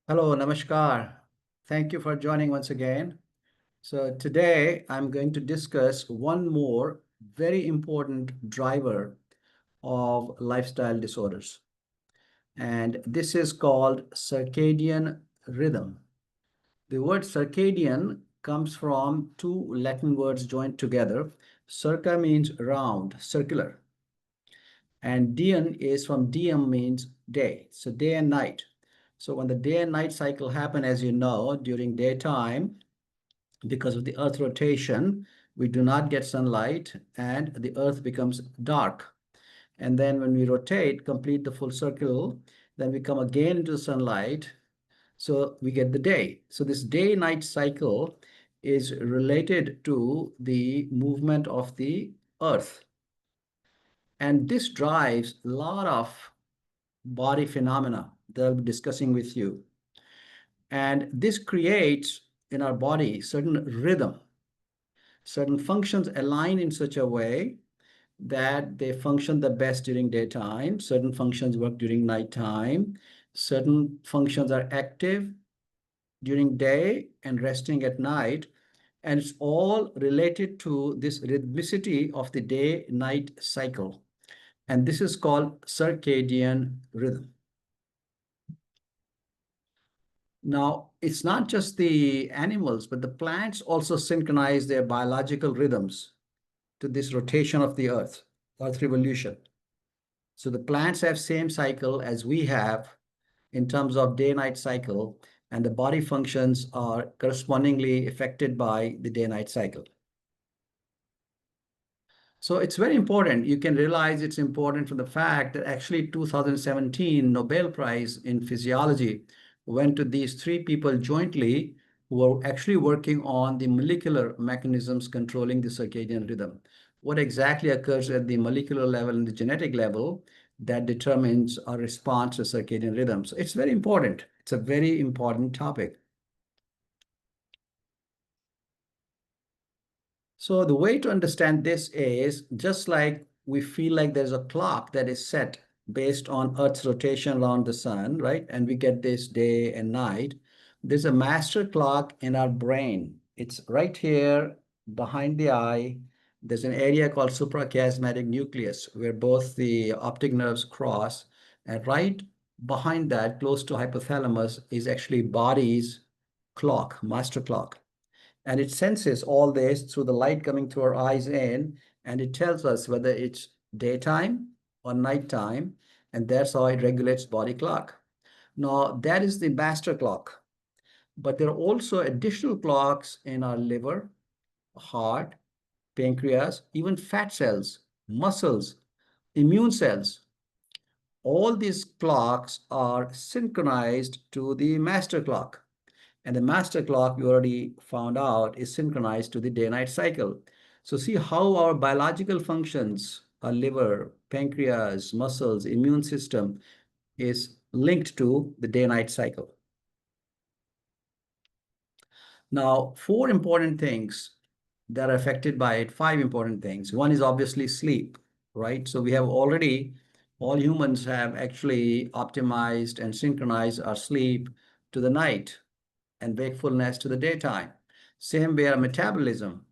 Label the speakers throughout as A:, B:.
A: Hello, Namaskar. Thank you for joining once again. So today I'm going to discuss one more very important driver of lifestyle disorders. And this is called circadian rhythm. The word circadian comes from two Latin words joined together. Circa means round, circular, and diem is from diem means day, so day and night. So when the day and night cycle happen, as you know, during daytime, because of the earth rotation, we do not get sunlight and the earth becomes dark. And then when we rotate, complete the full circle, then we come again into the sunlight, so we get the day. So this day night cycle is related to the movement of the earth, and this drives a lot of body phenomena that I'll be discussing with you. And this creates in our body certain rhythm. Certain functions align in such a way that they function the best during daytime. Certain functions work during nighttime. Certain functions are active during day and resting at night. And it's all related to this rhythmicity of the day-night cycle. And this is called circadian rhythm. Now, it's not just the animals, but the plants also synchronize their biological rhythms to this rotation of the earth revolution. So the plants have same cycle as we have in terms of day-night cycle, and the body functions are correspondingly affected by the day-night cycle. So it's very important. You can realize it's important from the fact that actually 2017 Nobel Prize in Physiology went to these three people jointly who were actually working on the molecular mechanisms controlling the circadian rhythm. What exactly occurs at the molecular level and the genetic level that determines our response to circadian rhythm. So it's very important. It's a very important topic. So the way to understand this is just like we feel like there's a clock that is set based on Earth's rotation around the sun, right? And we get this day and night. There's a master clock in our brain. It's right here behind the eye. There's an area called suprachiasmatic nucleus where both the optic nerves cross. And right behind that, close to hypothalamus, is actually body's clock, master clock, and it senses all this through the light coming through our eyes in, and it tells us whether it's daytime or nighttime, and that's how it regulates body clock. Now, that is the master clock, but there are also additional clocks in our liver, heart, pancreas, even fat cells, muscles, immune cells. All these clocks are synchronized to the master clock. And the master clock, we already found out, is synchronized to the day-night cycle. So see how our biological functions, our liver, pancreas, muscles, immune system is linked to the day-night cycle. Now, four important things that are affected by it, five important things. One is obviously sleep, right? So we have already, all humans have actually optimized and synchronized our sleep to the night and wakefulness to the daytime. Same way our metabolism,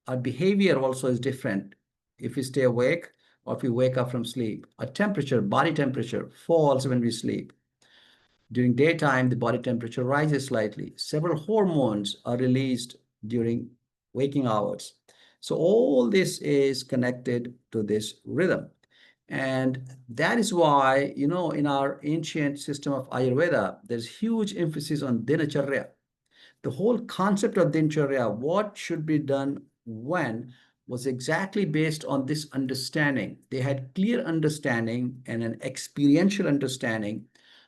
A: our behavior also is different if we stay awake or if we wake up from sleep. Our temperature, body temperature falls when we sleep. During daytime, the body temperature rises slightly. Several hormones are released during waking hours. So all this is connected to this rhythm. And that is why, in our ancient system of Ayurveda, there's huge emphasis on dinacharya. The whole concept of dincharya, what should be done when, was exactly based on this understanding. They had clear understanding and an experiential understanding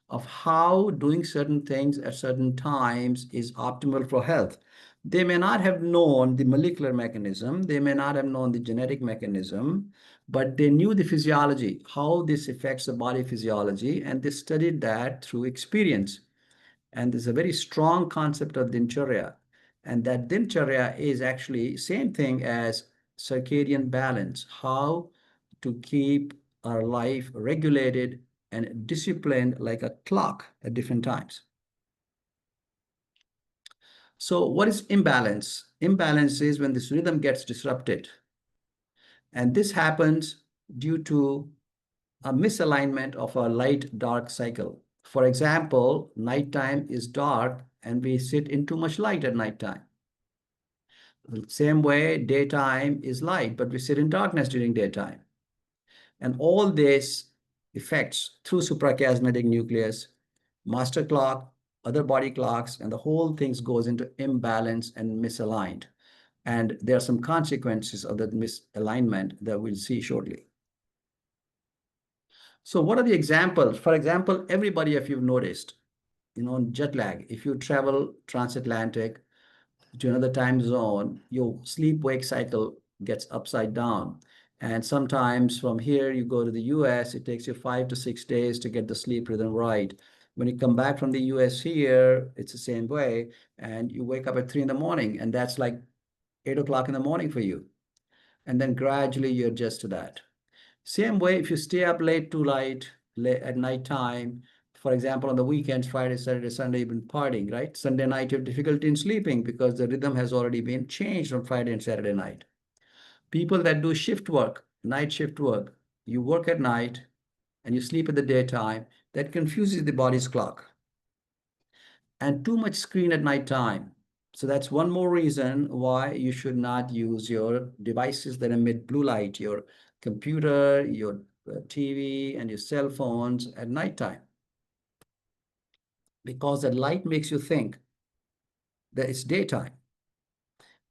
A: of how doing certain things at certain times is optimal for health. They may not have known the molecular mechanism, they may not have known the genetic mechanism, but they knew the physiology, how this affects the body physiology, and they studied that through experience. And there's a very strong concept of dincharya. And that dincharya is actually same thing as circadian balance, how to keep our life regulated and disciplined like a clock at different times. So what is imbalance? Imbalance is when this rhythm gets disrupted. And this happens due to a misalignment of a light-dark cycle. For example, nighttime is dark and we sit in too much light at nighttime. The same way, daytime is light, but we sit in darkness during daytime. And all this affects through suprachiasmatic nucleus, master clock, other body clocks, and the whole thing goes into imbalance and misaligned. And there are some consequences of that misalignment that we'll see shortly. So what are the examples? For example, everybody, if you've noticed, jet lag, if you travel transatlantic to another time zone, your sleep-wake cycle gets upside down. And sometimes from here, you go to the US, it takes you 5 to 6 days to get the sleep rhythm right. When you come back from the US here, it's the same way. And you wake up at 3 in the morning, and that's like 8 o'clock in the morning for you. And then gradually you adjust to that. Same way, if you stay up late at night time, for example, on the weekends, Friday, Saturday, Sunday, you've been partying, right? Sunday night, you have difficulty in sleeping because the rhythm has already been changed on Friday and Saturday night. People that do shift work, night shift work, you work at night and you sleep in the daytime, that confuses the body's clock. And too much screen at night time. So that's one more reason why you should not use your devices that emit blue light, your computer, your TV, and your cell phones at nighttime. Because that light makes you think that it's daytime.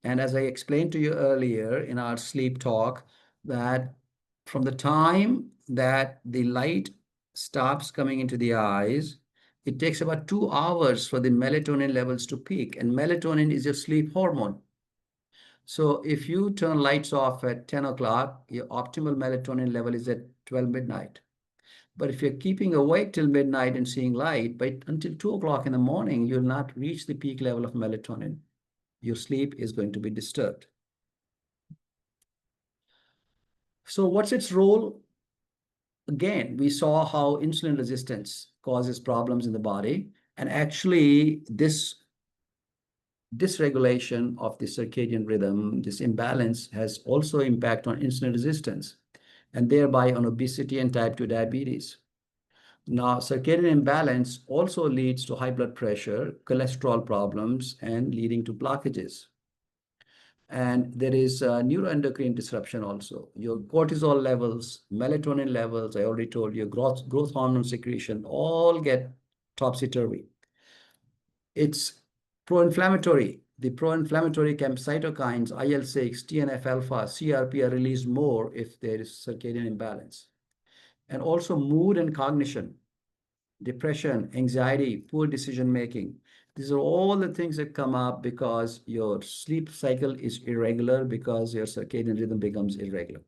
A: And as I explained to you earlier in our sleep talk, that from the time that the light stops coming into the eyes, it takes about 2 hours for the melatonin levels to peak. And melatonin is your sleep hormone. So if you turn lights off at 10 o'clock, your optimal melatonin level is at 12 midnight. But if you're keeping awake till midnight and seeing light, until 2 o'clock in the morning, you'll not reach the peak level of melatonin. Your sleep is going to be disturbed. So what's its role? Again, we saw how insulin resistance causes problems in the body. And actually, this dysregulation of the circadian rhythm, this imbalance, has also impact on insulin resistance and thereby on obesity and type 2 diabetes. Now, circadian imbalance also leads to high blood pressure, cholesterol problems, and leading to blockages. And there is neuroendocrine disruption also. Your cortisol levels, melatonin levels, I already told you, growth hormone secretion, all get topsy-turvy. It's pro-inflammatory. The pro-inflammatory cytokines, IL-6, TNF-alpha, CRP are released more if there is circadian imbalance. And also mood and cognition, depression, anxiety, poor decision making. These are all the things that come up because your sleep cycle is irregular, because your circadian rhythm becomes irregular.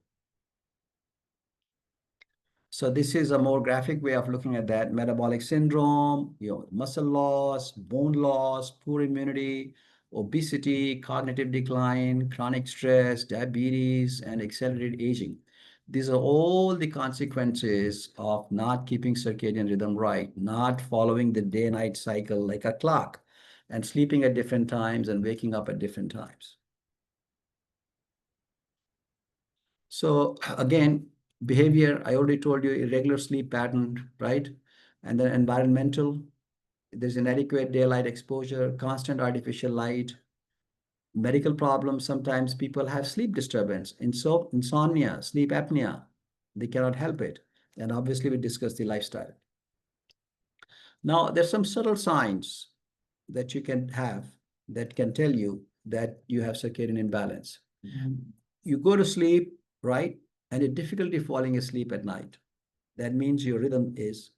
A: So this is a more graphic way of looking at that. Metabolic syndrome, muscle loss, bone loss, poor immunity, obesity, cognitive decline, chronic stress, diabetes, and accelerated aging. These are all the consequences of not keeping circadian rhythm right, not following the day-night cycle like a clock, and sleeping at different times and waking up at different times. So again, behavior, I already told you, irregular sleep pattern, right? And then environmental, there's inadequate daylight exposure, constant artificial light, medical problems. Sometimes people have sleep disturbance, insomnia, sleep apnea. They cannot help it. And obviously we discussed the lifestyle. Now, there's some subtle signs that you can have that can tell you that you have circadian imbalance. You go to sleep, right? And a difficulty falling asleep at night. That means your rhythm is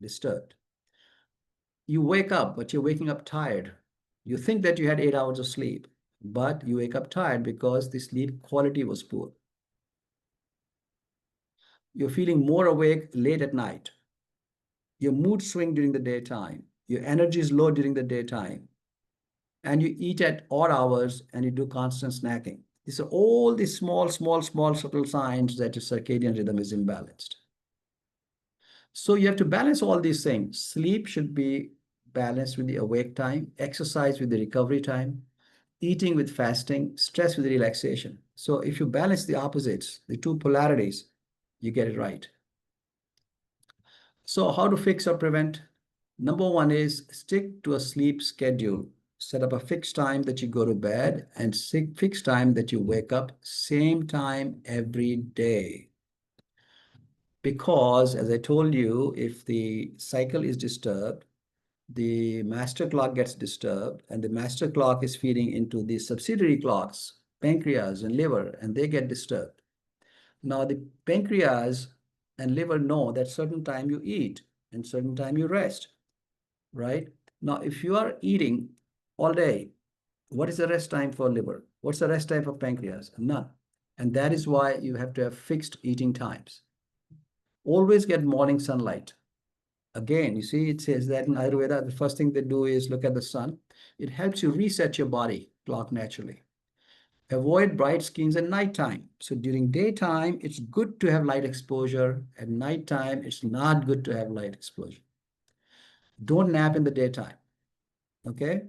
A: disturbed. You wake up, but you're waking up tired. You think that you had 8 hours of sleep, but you wake up tired because the sleep quality was poor. You're feeling more awake late at night. Your mood swing during the daytime. Your energy is low during the daytime. And you eat at odd hours and you do constant snacking. These are all the small subtle signs that your circadian rhythm is imbalanced. So you have to balance all these things. Sleep should be balance with the awake time, exercise with the recovery time, eating with fasting, stress with relaxation. So if you balance the opposites, the two polarities, you get it right. So how to fix or prevent? Number one is stick to a sleep schedule. Set up a fixed time that you go to bed and fixed time that you wake up, same time every day. Because as I told you, if the cycle is disturbed, the master clock gets disturbed, and the master clock is feeding into the subsidiary clocks, pancreas and liver, and they get disturbed. Now, the pancreas and liver know that certain time you eat and certain time you rest, right? Now, if you are eating all day, what is the rest time for liver? What's the rest time for pancreas? None. And that is why you have to have fixed eating times. Always get morning sunlight. Again, you see, it says that in Ayurveda, the first thing they do is look at the sun. It helps you reset your body clock naturally. Avoid bright screens at nighttime. So during daytime, it's good to have light exposure. At nighttime, it's not good to have light exposure. Don't nap in the daytime. Okay?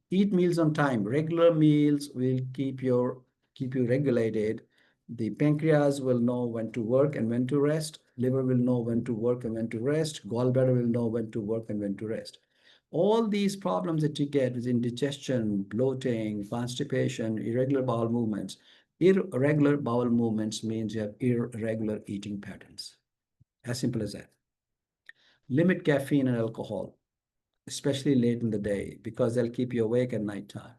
A: Eat meals on time. Regular meals will keep you regulated. The pancreas will know when to work and when to rest. Liver will know when to work and when to rest. Gallbladder will know when to work and when to rest. All these problems that you get with indigestion, bloating, constipation, irregular bowel movements. Irregular bowel movements means you have irregular eating patterns. As simple as that. Limit caffeine and alcohol, especially late in the day, because they'll keep you awake at nighttime.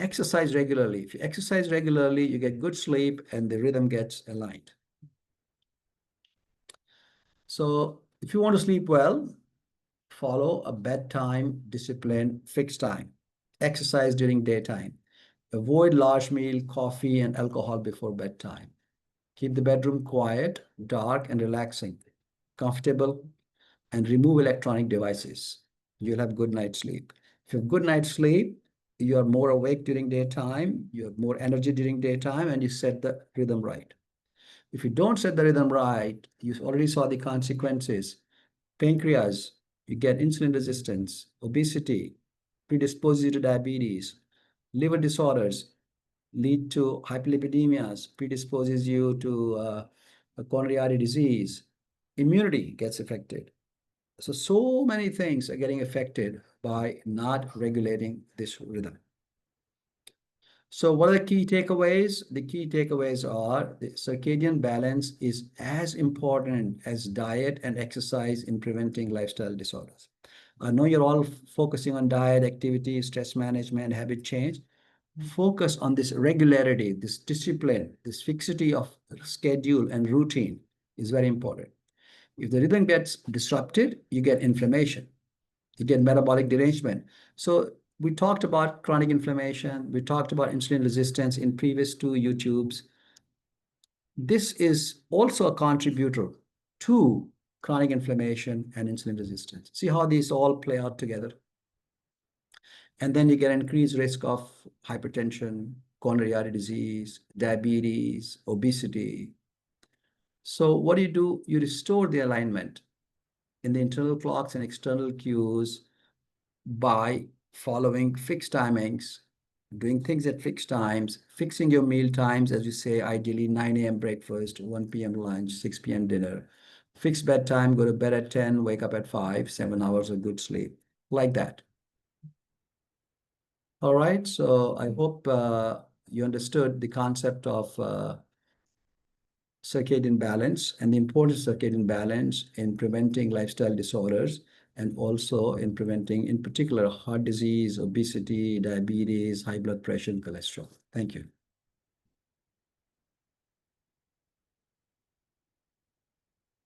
A: Exercise regularly. If you exercise regularly, you get good sleep and the rhythm gets aligned. So if you want to sleep well, follow a bedtime discipline, fixed time. Exercise during daytime. Avoid large meal, coffee, and alcohol before bedtime. Keep the bedroom quiet, dark, and relaxing, comfortable, and remove electronic devices. You'll have good night's sleep. If you have good night's sleep, you are more awake during daytime, you have more energy during daytime, and you set the rhythm right. If you don't set the rhythm right, you already saw the consequences. Pancreas, you get insulin resistance, obesity, predisposes you to diabetes, liver disorders lead to hyperlipidemias, predisposes you to coronary artery disease, immunity gets affected. So many things are getting affected by not regulating this rhythm. So what are the key takeaways? The key takeaways are the circadian balance is as important as diet and exercise in preventing lifestyle disorders. I know you're all focusing on diet, activity, stress management, habit change. Focus on this regularity, this discipline, this fixity of schedule and routine is very important. If the rhythm gets disrupted, you get inflammation, you get metabolic derangement. So we talked about chronic inflammation. We talked about insulin resistance in previous two YouTubes. This is also a contributor to chronic inflammation and insulin resistance. See how these all play out together. And then you get increased risk of hypertension, coronary artery disease, diabetes, obesity. So what do? You restore the alignment in the internal clocks and external cues by following fixed timings, doing things at fixed times, fixing your meal times, as you say, ideally 9 a.m. breakfast, 1 p.m. lunch, 6 p.m. dinner. Fixed bedtime, go to bed at 10, wake up at 5, 7 hours of good sleep, like that. All right, so I hope you understood the concept of circadian balance and the importance of circadian balance in preventing lifestyle disorders and also in preventing, in particular, heart disease, obesity, diabetes, high blood pressure, and cholesterol. Thank you.